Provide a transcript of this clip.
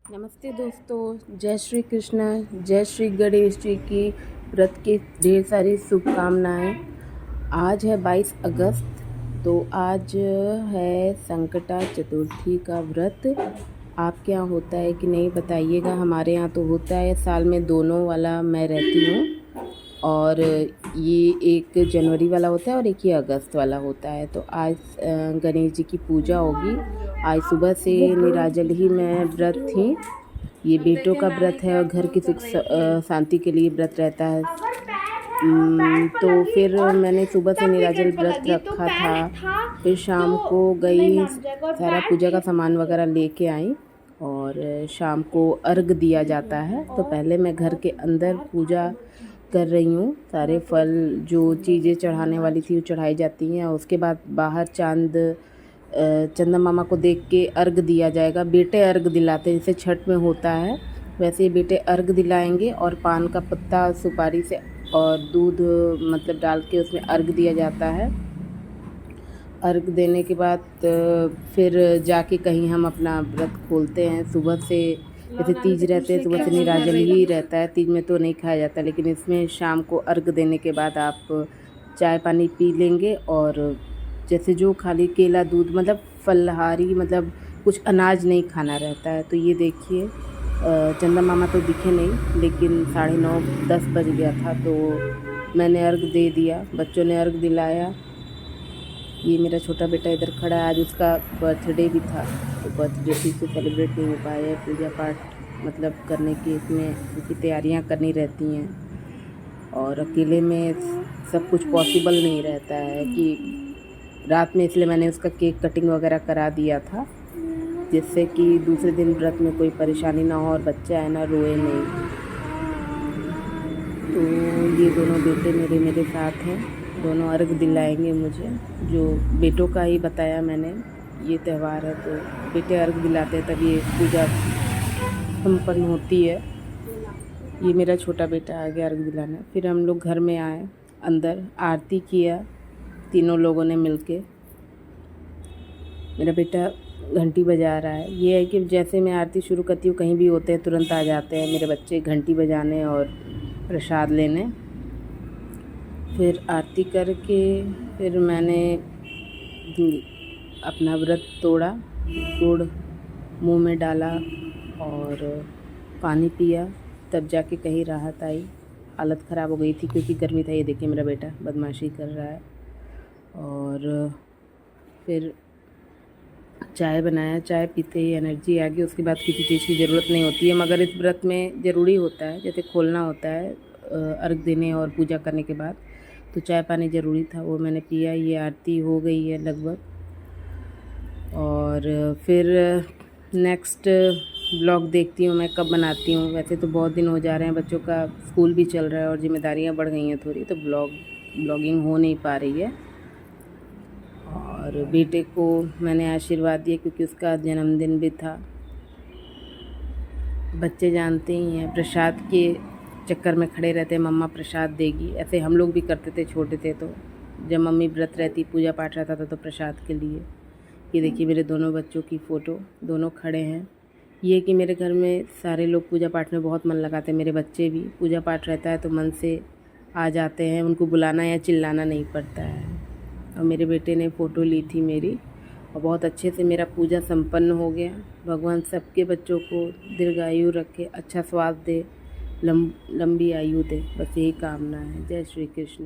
नमस्ते दोस्तों, जय श्री कृष्ण, जय श्री गणेश जी की व्रत की ढेर सारी शुभकामनाएं। आज है 22 अगस्त, तो आज है संकटा चतुर्थी का व्रत। आपके यहाँ होता है कि नहीं बताइएगा। हमारे यहाँ तो होता है, साल में दोनों वाला मैं रहती हूँ। और ये 1 जनवरी वाला होता है और एक ही अगस्त वाला होता है। तो आज गणेश जी की पूजा होगी। आज सुबह से निराजल ही मैं व्रत थी। ये बेटों का व्रत है और घर की सुख शांति के लिए व्रत रहता है। तो फिर मैंने सुबह से निराजल व्रत रखा था। फिर शाम को गई, सारा पूजा का सामान वगैरह लेके आई और शाम को अर्घ दिया जाता है। तो पहले मैं घर के अंदर पूजा कर रही हूँ। सारे फल जो चीज़ें चढ़ाने वाली थी वो चढ़ाई जाती हैं और उसके बाद बाहर चंदा मामा को देख के अर्घ दिया जाएगा। बेटे अर्घ दिलाते हैं, जैसे छठ में होता है वैसे ही बेटे अर्घ दिलाएंगे और पान का पत्ता सुपारी से और दूध मतलब डाल के उसमें अर्घ दिया जाता है। अर्घ देने के बाद फिर जाके कहीं हम अपना व्रत खोलते हैं। सुबह से जैसे तीज रहते हैं, सुबह से निराजल ही रहता है। तीज में तो नहीं खाया जाता, लेकिन इसमें शाम को अर्घ देने के बाद आप चाय पानी पी लेंगे और जैसे जो खाली केला दूध मतलब फलाहारी मतलब कुछ अनाज नहीं खाना रहता है। तो ये देखिए चंदा मामा तो दिखे नहीं, लेकिन 9:30-10 बज गया था तो मैंने अर्घ दे दिया, बच्चों ने अर्घ दिलाया। ये मेरा छोटा बेटा इधर खड़ा है, आज उसका बर्थडे भी था तो बर्थडे ठीक से सेलिब्रेट नहीं हो पाया। पूजा पाठ मतलब करने की इसमें उनकी तैयारियां करनी रहती हैं और अकेले में सब कुछ पॉसिबल नहीं रहता है कि रात में, इसलिए मैंने उसका केक कटिंग वगैरह करा दिया था जिससे कि दूसरे दिन व्रत में कोई परेशानी ना हो और बच्चा है ना रोए नहीं। तो ये दोनों बेटे मेरे साथ हैं, दोनों अर्घ दिलाएंगे मुझे। जो बेटों का ही बताया मैंने, ये त्यौहार है तो बेटे अर्घ दिलाते हैं तब ये पूजा संपन्न होती है। ये मेरा छोटा बेटा आ गया अर्घ दिलाने। फिर हम लोग घर में आए, अंदर आरती किया तीनों लोगों ने मिलके। मेरा बेटा घंटी बजा रहा है। ये है कि जैसे मैं आरती शुरू करती हूँ, कहीं भी होते हैं तुरंत आ जाते हैं मेरे बच्चे घंटी बजाने और प्रसाद लेने। फिर आरती करके फिर मैंने अपना व्रत तोड़ा, गुड़ मुंह में डाला और पानी पिया, तब जाके कहीं राहत आई। हालत ख़राब हो गई थी क्योंकि गर्मी था। ये देखिए मेरा बेटा बदमाशी कर रहा है। और फिर चाय बनाया, चाय पीते ही एनर्जी आ गई। उसके बाद किसी चीज़ की ज़रूरत नहीं होती है, मगर इस व्रत में ज़रूरी होता है, जैसे खोलना होता है अर्घ देने और पूजा करने के बाद, तो चाय पानी ज़रूरी था, वो मैंने पिया। ये आरती हो गई है लगभग। और फिर नेक्स्ट ब्लॉग देखती हूँ मैं कब बनाती हूँ। वैसे तो बहुत दिन हो जा रहे हैं, बच्चों का स्कूल भी चल रहा है और जिम्मेदारियाँ बढ़ गई हैं थोड़ी, तो ब्लॉगिंग हो नहीं पा रही है। और बेटे को मैंने आशीर्वाद दिया क्योंकि उसका जन्मदिन भी था। बच्चे जानते ही हैं, प्रसाद के चक्कर में खड़े रहते हैं, मम्मा प्रसाद देगी। ऐसे हम लोग भी करते थे छोटे थे, तो जब मम्मी व्रत रहती, पूजा पाठ रहता था तो प्रसाद के लिए। ये देखिए मेरे दोनों बच्चों की फ़ोटो, दोनों खड़े हैं। ये कि मेरे घर में सारे लोग पूजा पाठ में बहुत मन लगाते हैं। मेरे बच्चे भी, पूजा पाठ रहता है तो मन से आ जाते हैं, उनको बुलाना या चिल्लाना नहीं पड़ता है। और मेरे बेटे ने फ़ोटो ली थी मेरी और बहुत अच्छे से मेरा पूजा संपन्न हो गया। भगवान सबके बच्चों को दीर्घायु रखे, अच्छा स्वास्थ्य दे, लंबी आयु दे, बस यही कामना है। जय श्री कृष्ण।